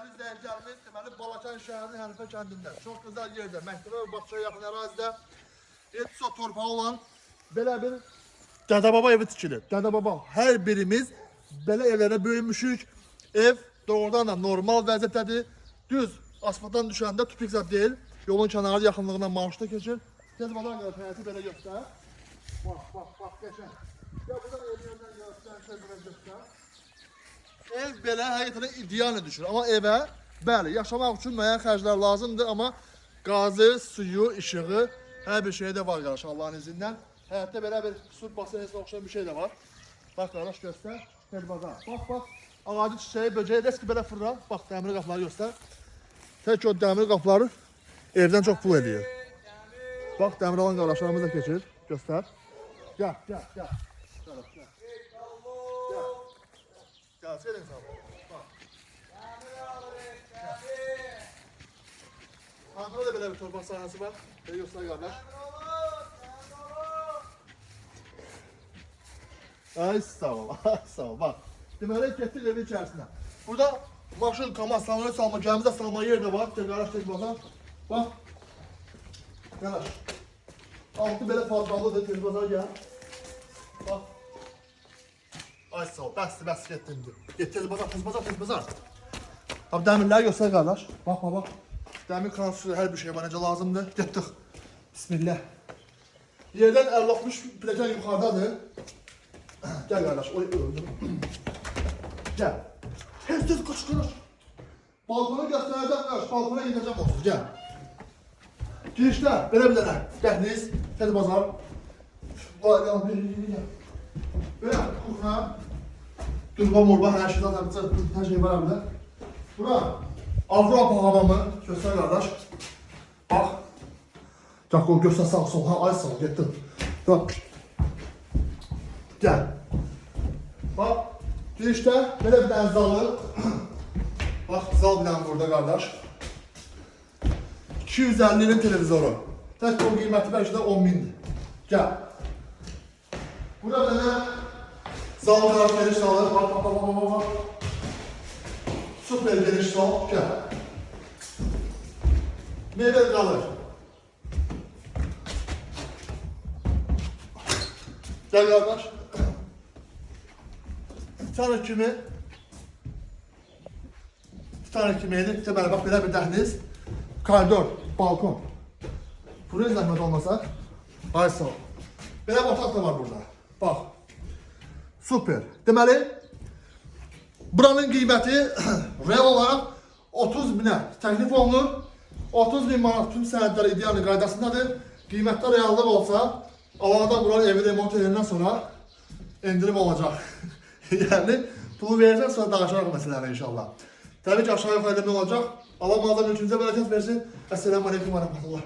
Değerli izleyicilerimiz, deməli Balakan şəhərinin Hənifə kəndində, çox gözəl yerdə, məktəbə və bağçaya yaxın ərazidə 7 sot torpağı olan belə bir Dədəbaba evi tikilir. Dədəbaba, hər birimiz belə evlərə böyümüşük. Ev doğrudan da normal vəziyyətdədir. Düz asfaltdan düşəndə tupik zad deyil. Yolun kənarı yaxınlığından marşda keçir. Tez bazar qədər həyəti belə göstər. Bax, qəşəng. Ya buradan evin yöndən göstər, belə göstər. Ev belə həqiqətən ideal düşür. Amma evə, bəli, yaşamaq üçün müəyyən xərclər lazımdır. Amma qazı, suyu, işığı, hər bir şey də var qardaş Allah'ın izindən. Həyətdə belə bir su basenesinə oxşayan bir şey də var. Bax qardaş göstər. Tezbaza. Bax. Ağacı, çiçeği, böceği reski belə fırlar. Bax dəmir qapıları göstər. Tək o dəmir qapıları evdən çox pul edir. Bax dəmir alan qardaşlarımız da keçir. Göstər. Gəl. Gəl, gelin sağ ol. Bax. Burada da belə bir torpaq sahəsi var. Belə göstər qardaş. Ay sağ ol, bak. Deməli getdik evin içərisinə. Burada maşın, kamaz, salma, gəmizdə salma yer də var. Qardaş tek baxan. Bax. Qardaş. Altı belə fazlalıdır, tez bazar gəl. Bax. Ay sağ ol, bəs getdim. Get tez bazar. Abi dəmirləri göstər qardaş. Bax. Dəmir kansusu, hər bir şey var, necə lazımdır. Getdik. Bismillah. Yerdən 50-60 plakan yuxarıdadır. Gel kardeş, oy öldüm. Gel. Tez kaç. Balkonu göstereceğim kardeş, balkona gideceğim olsun, gel. Girişte, böyle bir tane. Dəhliz, tez bazar. Vay ya, gel. Böyle kuchna. Durba morba, her şey zaten, her şey var burada. Bura, Avrupa hamamı, göster kardeş. Bak. Cakko göster sağ sol, ha ay sağ ol, getdim. Bak. Gel. Bak, girişte böyle bir tane zalı. Bak, zal bilen burada kardeş. 250'nin televizoru. Tek o kıymeti belki de 10.000'dir. Gel. Burada böyle zal var, geniş zalı. Bak. Süper geniş zal. Gel. Meyve kalır. Gel kardeş. Bir tane kimiydi. Deməli, bax, belə bir dəhliz. Koridor, balkon. Buraya zəhmət olmasa. Ay sağ ol. Belə bir otaq da var burada. Bax. Super. Deməli, buranın qiyməti real olaraq 30.000'ə təklif olunur. 30.000 manat tüm sənədlər idealın qaydasındadır. Qiymətdə reallıq olsa, Alanda buranın evi remont edildiğinden sonra indirim olacaq. Yani pulu verirsen sonra danışarıq məsələləri inşallah. Təbii ki aşağı yuxarı ne olacaq? Allah malzeme üçünüze bereket versin. Esselamu Aleyküm ve Rahmetullah.